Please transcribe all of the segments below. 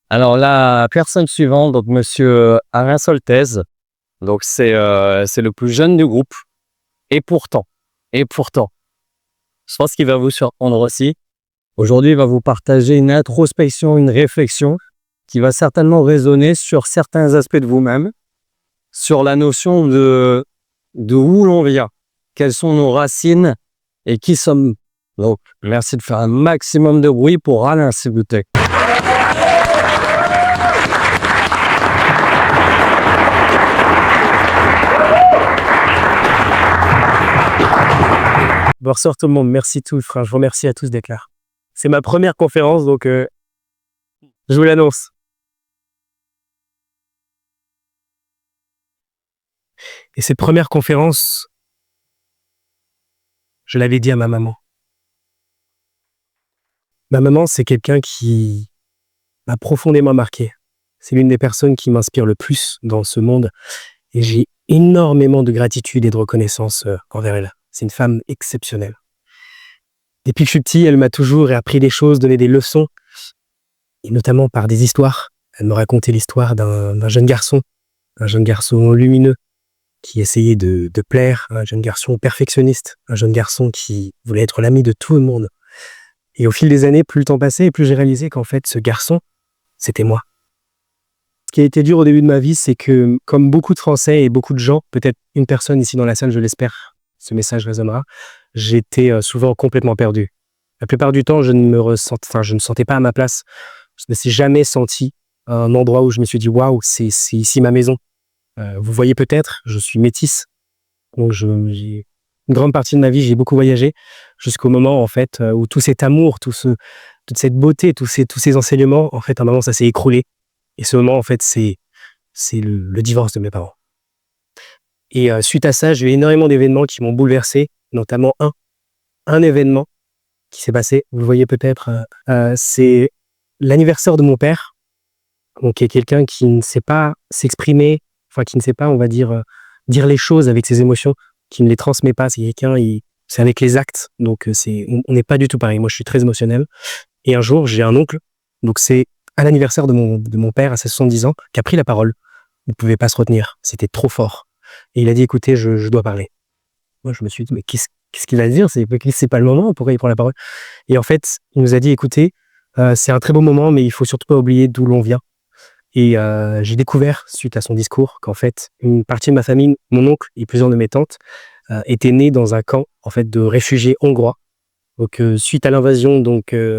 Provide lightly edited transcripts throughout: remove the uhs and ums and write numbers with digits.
Alors la personne suivante, donc monsieur Alain Soltez, donc c'est le plus jeune du groupe et pourtant, je pense qu'il va vous surprendre aussi. Aujourd'hui, il va vous partager une introspection, une réflexion qui va certainement résonner sur certains aspects de vous-même, sur la notion de où l'on vient, quelles sont nos racines et qui sommes-nous. Donc, merci de faire un maximum de bruit pour Alain, s'il vous plaît. Bonsoir tout le monde, merci tous, frère. Je vous remercie à tous d'être là. C'est ma première conférence, donc je vous l'annonce. Et cette première conférence, je l'avais dit à ma maman. Ma maman, c'est quelqu'un qui m'a profondément marqué. C'est l'une des personnes qui m'inspire le plus dans ce monde. Et j'ai énormément de gratitude et de reconnaissance envers elle. C'est une femme exceptionnelle. Depuis que je suis petit, elle m'a toujours appris des choses, donné des leçons, et notamment par des histoires. Elle me racontait l'histoire d'un jeune garçon lumineux, qui essayait de plaire, un jeune garçon perfectionniste, un jeune garçon qui voulait être l'ami de tout le monde. Et au fil des années, plus le temps passait, et plus j'ai réalisé qu'en fait, ce garçon, c'était moi. Ce qui a été dur au début de ma vie, c'est que, comme beaucoup de Français et beaucoup de gens, peut-être une personne ici dans la salle, je l'espère, ce message résonnera, j'étais souvent complètement perdu. La plupart du temps, je ne sentais pas à ma place. Je ne me suis jamais senti à un endroit où je me suis dit « Waouh, c'est ici ma maison ». Vous voyez peut-être, je suis métisse. Donc une grande partie de ma vie, j'ai beaucoup voyagé jusqu'au moment en fait où tout cet amour, toute cette beauté, tous ces enseignements, en fait, à un moment, ça s'est écroulé. Et ce moment, en fait, c'est le divorce de mes parents. Et suite à ça, j'ai eu énormément d'événements qui m'ont bouleversé, notamment un événement qui s'est passé. Vous le voyez peut-être, c'est l'anniversaire de mon père, donc qui est quelqu'un qui ne sait pas s'exprimer, enfin qui ne sait pas, on va dire, dire les choses avec ses émotions, qui ne les transmet pas. C'est quelqu'un, c'est avec les actes, donc on n'est pas du tout pareil. Moi, je suis très émotionnel. Et un jour, j'ai un oncle, donc c'est à l'anniversaire de mon père, à ses 70 ans, qui a pris la parole. Il ne pouvait pas se retenir, c'était trop fort. Et il a dit, écoutez, je dois parler. Moi, je me suis dit, mais qu'est-ce qu'il va dire? C'est pas le moment, pourquoi il prend la parole? Et en fait, il nous a dit, écoutez, c'est un très beau moment, mais il faut surtout pas oublier d'où l'on vient. Et j'ai découvert, suite à son discours, qu'en fait, une partie de ma famille, mon oncle et plusieurs de mes tantes, étaient nés dans un camp en fait, de réfugiés hongrois. Donc, suite à l'invasion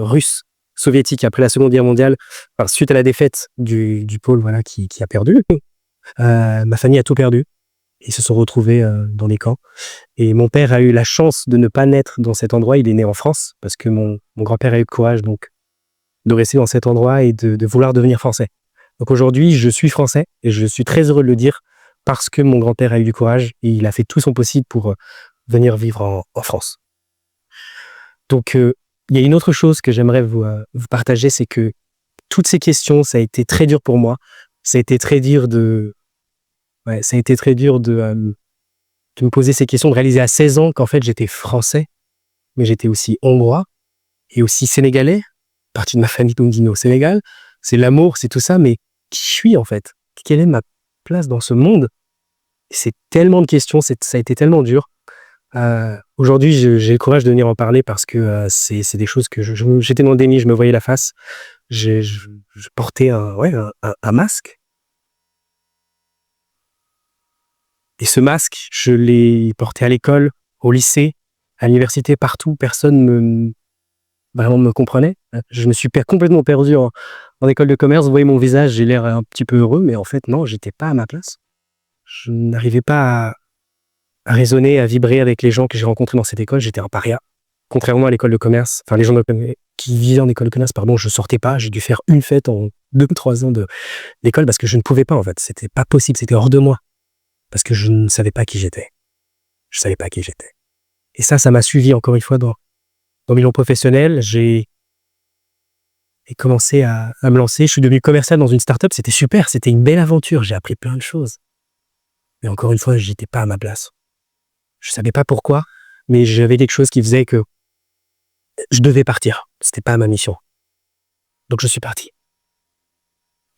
russe, soviétique après la Seconde Guerre mondiale, suite à la défaite du pôle voilà, qui a perdu, ma famille a tout perdu. Ils se sont retrouvés dans les camps. Et mon père a eu la chance de ne pas naître dans cet endroit. Il est né en France parce que mon grand-père a eu le courage donc, de rester dans cet endroit et de vouloir devenir français. Donc aujourd'hui, je suis français et je suis très heureux de le dire parce que mon grand-père a eu du courage et il a fait tout son possible pour venir vivre en France. Donc, il y a une autre chose que j'aimerais vous partager, c'est que toutes ces questions, ça a été très dur pour moi. Ça a été très dur de me poser ces questions, de réaliser à 16 ans qu'en fait, j'étais français, mais j'étais aussi hongrois et aussi sénégalais. Partie de ma famille Tondino au Sénégal. C'est l'amour, c'est tout ça, mais qui je suis en fait? Quelle est ma place dans ce monde? C'est tellement de questions, ça a été tellement dur. Aujourd'hui, j'ai le courage de venir en parler parce que c'est des choses que j'étais dans le déni, je me voyais la face. Je portais un masque. Et ce masque, je l'ai porté à l'école, au lycée, à l'université, partout. Personne vraiment me comprenait. Je me suis complètement perdu en école de commerce. Vous voyez mon visage, j'ai l'air un petit peu heureux, mais en fait, non, j'étais pas à ma place. Je n'arrivais pas à raisonner, à vibrer avec les gens que j'ai rencontrés dans cette école. J'étais un paria. Contrairement à l'école de commerce, enfin, les gens qui vivaient en école de commerce, pardon, je sortais pas. J'ai dû faire une fête en 2-3 ans d'école parce que je ne pouvais pas, en fait. C'était pas possible, c'était hors de moi. Parce que je ne savais pas qui j'étais. Je savais pas qui j'étais. Et ça m'a suivi encore une fois dans le milieu professionnel. J'ai commencé à me lancer. Je suis devenu commercial dans une start-up. C'était super, c'était une belle aventure. J'ai appris plein de choses. Mais encore une fois, j'étais pas à ma place. Je savais pas pourquoi, mais j'avais quelque chose qui faisait que je devais partir. C'était pas ma mission. Donc je suis parti.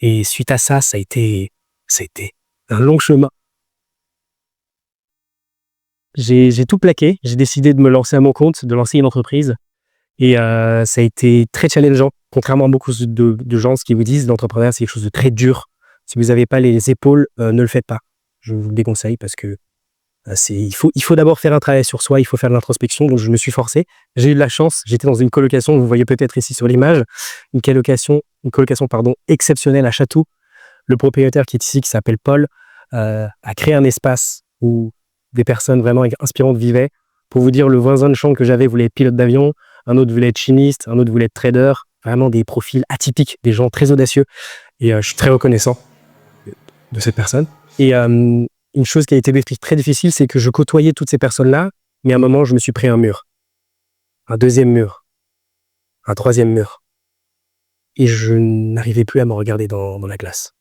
Et suite à ça, ça a été un long chemin. J'ai tout plaqué. J'ai décidé de me lancer à mon compte, de lancer une entreprise. Et ça a été très challengeant. Contrairement à beaucoup de gens, ce qui vous disent, l'entrepreneuriat, c'est quelque chose de très dur. Si vous n'avez pas les épaules, ne le faites pas. Je vous le déconseille parce que il faut d'abord faire un travail sur soi, il faut faire de l'introspection. Donc, je me suis forcé. J'ai eu de la chance. J'étais dans une colocation, vous voyez peut-être ici sur l'image, une colocation exceptionnelle à Château. Le propriétaire qui est ici, qui s'appelle Paul, a créé un espace où des personnes vraiment inspirantes vivaient. Pour vous dire, le voisin de chambre que j'avais voulait être pilote d'avion, un autre voulait être chimiste, un autre voulait être trader. Vraiment des profils atypiques, des gens très audacieux. Et je suis très reconnaissant de cette personne. Et une chose qui a été très difficile, c'est que je côtoyais toutes ces personnes-là, mais à un moment, je me suis pris un mur. Un deuxième mur. Un troisième mur. Et je n'arrivais plus à me regarder dans la glace.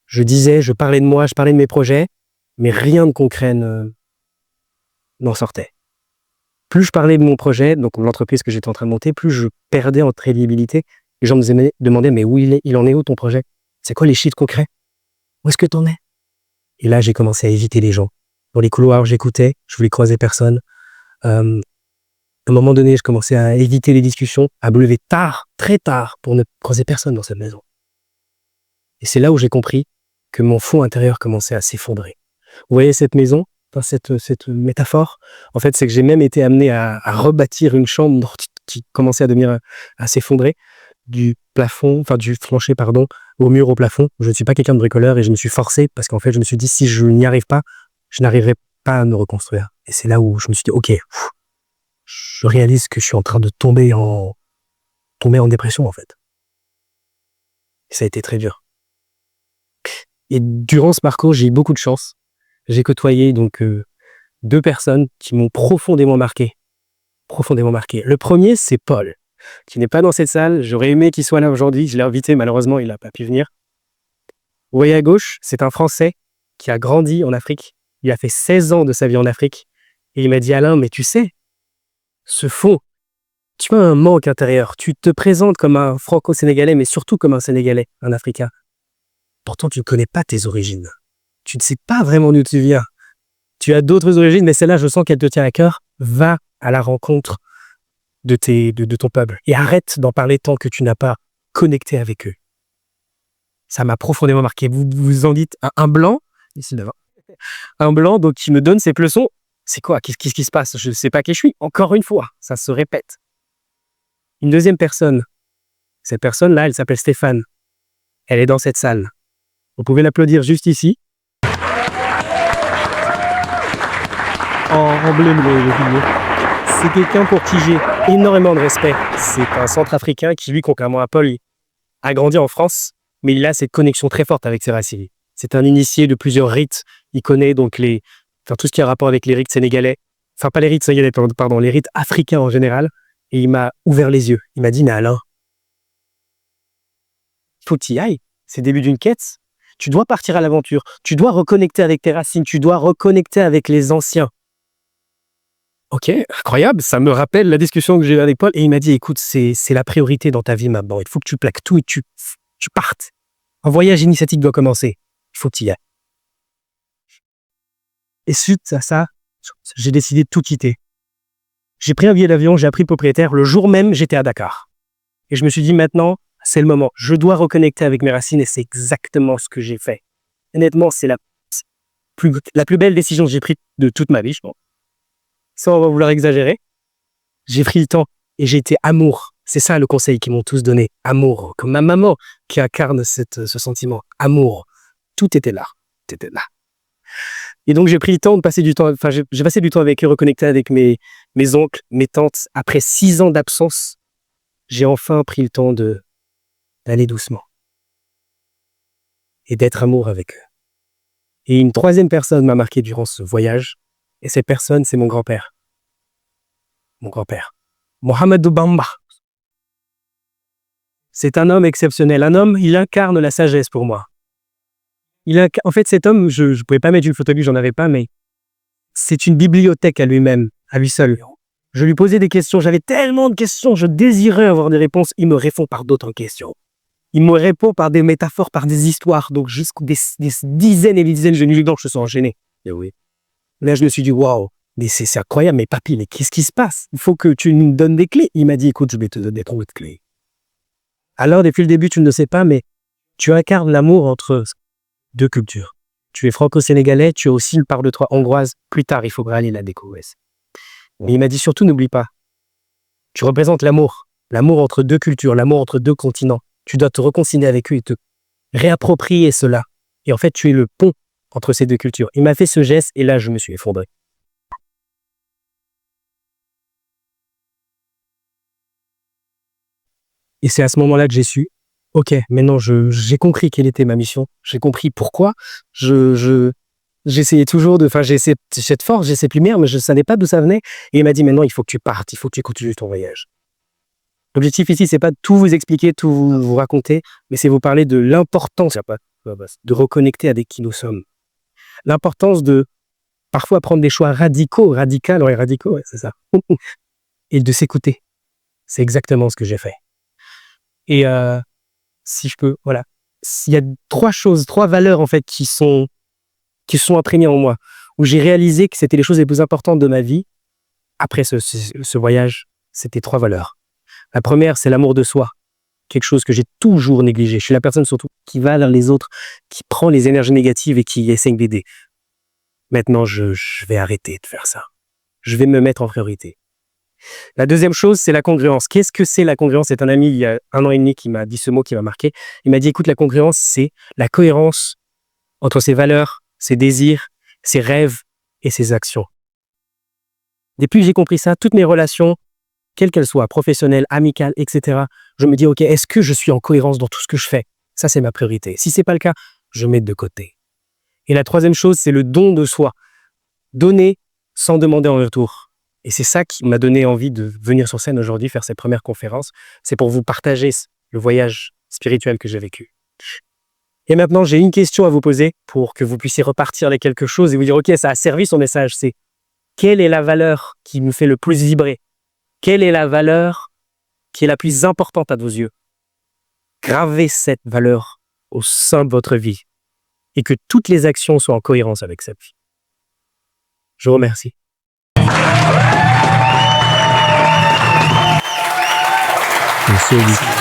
Je parlais de moi, je parlais de mes projets, mais rien de concret n'en sortait. Plus je parlais de mon projet, donc l'entreprise que j'étais en train de monter, plus je perdais en crédibilité. Les gens me demandaient, mais où il en est où ton projet? C'est quoi les chiffres concrets? Où est-ce que t'en es? Et là, j'ai commencé à éviter les gens. Dans les couloirs, j'écoutais, je voulais croiser personne. À un moment donné, je commençais à éviter les discussions, à me lever tard, très tard, pour ne croiser personne dans cette maison. Et c'est là où j'ai compris que mon fond intérieur commençait à s'effondrer. Vous voyez cette maison, enfin, cette métaphore, en fait, c'est que j'ai même été amené à rebâtir une chambre qui commençait à s'effondrer du plancher, au mur, au plafond. Je ne suis pas quelqu'un de bricoleur et je me suis forcé parce qu'en fait, je me suis dit, si je n'y arrive pas, je n'arriverai pas à me reconstruire. Et c'est là où je me suis dit, ok, je réalise que je suis en train de tomber en dépression, en fait. Et ça a été très dur. Et durant ce parcours, j'ai eu beaucoup de chance. J'ai côtoyé donc deux personnes qui m'ont profondément marqué. Profondément marqué. Le premier, c'est Paul, qui n'est pas dans cette salle. J'aurais aimé qu'il soit là aujourd'hui. Je l'ai invité, malheureusement, il n'a pas pu venir. Vous voyez à gauche, c'est un Français qui a grandi en Afrique. Il a fait 16 ans de sa vie en Afrique. Et il m'a dit, Alain, mais tu sais, ce fond, tu as un manque intérieur. Tu te présentes comme un franco-sénégalais, mais surtout comme un Sénégalais, un Africain. Pourtant, tu ne connais pas tes origines. Tu ne sais pas vraiment d'où tu viens. Tu as d'autres origines, mais celle-là, je sens qu'elle te tient à cœur. Va à la rencontre de ton peuple. Et arrête d'en parler tant que tu n'as pas connecté avec eux. Ça m'a profondément marqué. Vous en dites un blanc, ici devant. Un blanc, donc, qui me donne ses leçons. C'est quoi? Qu'est-ce qui se passe? Je ne sais pas qui je suis. Encore une fois, ça se répète. Une deuxième personne. Cette personne-là, elle s'appelle Stéphane. Elle est dans cette salle. Vous pouvez l'applaudir juste ici. En bleu, c'est quelqu'un pour qui j'ai énormément de respect. C'est un centrafricain qui, lui, contrairement à Paul, a grandi en France, mais il a cette connexion très forte avec ses racines. C'est un initié de plusieurs rites. Il connaît donc tout ce qui a rapport avec les rites sénégalais. Enfin, pas les rites sénégalais, pardon, les rites africains en général. Et il m'a ouvert les yeux. Il m'a dit, mais Alain, il faut que tu y ailles. C'est le début d'une quête. Tu dois partir à l'aventure. Tu dois reconnecter avec tes racines. Tu dois reconnecter avec les anciens. Ok, incroyable. Ça me rappelle la discussion que j'ai eue avec Paul. Et il m'a dit, écoute, c'est la priorité dans ta vie maintenant. Il faut que tu plaques tout et tu partes. Un voyage initiatique doit commencer. Il faut que tu y ailles. Et suite à ça, j'ai décidé de tout quitter. J'ai pris un billet d'avion, j'ai appris le propriétaire. Le jour même, j'étais à Dakar. Et je me suis dit, maintenant, c'est le moment. Je dois reconnecter avec mes racines et c'est exactement ce que j'ai fait. Honnêtement, c'est la plus belle décision que j'ai prise de toute ma vie, je pense. Sans vouloir exagérer. J'ai pris le temps et j'ai été amour. C'est ça le conseil qu'ils m'ont tous donné. Amour. Comme ma maman qui incarne ce sentiment. Amour. Tout était là. Tout était là. Et donc, j'ai pris le temps de passer du temps. Enfin, j'ai passé du temps avec eux, reconnecté avec mes oncles, mes tantes. Après 6 ans d'absence, j'ai enfin pris le temps d'aller doucement. Et d'être amour avec eux. Et une troisième personne m'a marqué durant ce voyage. Et cette personne, c'est mon grand-père. Mon grand-père. Mohamedou Bamba. C'est un homme exceptionnel. Un homme, il incarne la sagesse pour moi. En fait, cet homme, je ne pouvais pas mettre une photo de lui, j'en avais pas, mais c'est une bibliothèque à lui-même, à lui seul. Je lui posais des questions, j'avais tellement de questions, je désirais avoir des réponses, il me répond par d'autres questions. Il me répond par des métaphores, par des histoires. Donc, jusqu'à des dizaines et des dizaines de nuits blanches se sont enchaînées. Et oui. Là, je me suis dit, waouh, mais c'est incroyable, mais papy, mais qu'est-ce qui se passe? Il faut que tu nous donnes des clés. Il m'a dit, écoute, je vais te donner 3 de clés. Alors, depuis le début, tu ne le sais pas, mais tu incarnes l'amour entre 2 cultures. Tu es franco-sénégalais, tu as aussi une part de toi hongroise. Plus tard, il faudra aller la découvrir. Mais il m'a dit, surtout, n'oublie pas, tu représentes l'amour. L'amour entre 2 cultures, l'amour entre 2 continents. Tu dois te réconcilier avec eux et te réapproprier cela. Et en fait, tu es le pont entre ces 2 cultures. Il m'a fait ce geste et là, je me suis effondré. Et c'est à ce moment-là que j'ai su, ok, maintenant j'ai compris quelle était ma mission. J'ai compris pourquoi. J'essayais toujours j'ai cette force, j'ai cette lumière, mais je ne savais pas d'où ça venait. Et il m'a dit, maintenant, il faut que tu partes, il faut que tu continues ton voyage. L'objectif ici, c'est pas de tout vous expliquer, tout vous raconter, mais c'est vous parler de l'importance de reconnecter avec qui nous sommes. L'importance de parfois prendre des choix radicaux, ouais, c'est ça. Et de s'écouter. C'est exactement ce que j'ai fait. Et si je peux, voilà. Il y a 3 valeurs en fait qui sont imprégnées en moi, où j'ai réalisé que c'était les choses les plus importantes de ma vie. Après ce voyage, c'était 3 valeurs. La première, c'est l'amour de soi. Quelque chose que j'ai toujours négligé. Je suis la personne surtout qui va vers les autres, qui prend les énergies négatives et qui essaie d'aider. Maintenant, je vais arrêter de faire ça. Je vais me mettre en priorité. La deuxième chose, c'est la congruence. Qu'est-ce que c'est la congruence? C'est un ami il y a 1 an et demi qui m'a dit ce mot qui m'a marqué. Il m'a dit, écoute, la congruence, c'est la cohérence entre ses valeurs, ses désirs, ses rêves et ses actions. Depuis que j'ai compris ça, toutes mes relations, quelles qu'elles soient, professionnelles, amicales, etc., je me dis, ok, est-ce que je suis en cohérence dans tout ce que je fais? Ça, c'est ma priorité. Si c'est pas le cas, je mets de côté. Et la troisième chose, c'est le don de soi. Donner sans demander en retour. Et c'est ça qui m'a donné envie de venir sur scène aujourd'hui, faire cette première conférence. C'est pour vous partager le voyage spirituel que j'ai vécu. Et maintenant, j'ai une question à vous poser pour que vous puissiez repartir avec quelque chose et vous dire, ok, ça a servi son message. C'est quelle est la valeur qui me fait le plus vibrer? Quelle est la valeur qui est la plus importante à vos yeux? Gravez cette valeur au sein de votre vie et que toutes les actions soient en cohérence avec cette vie. Je vous remercie. Merci, Olivier.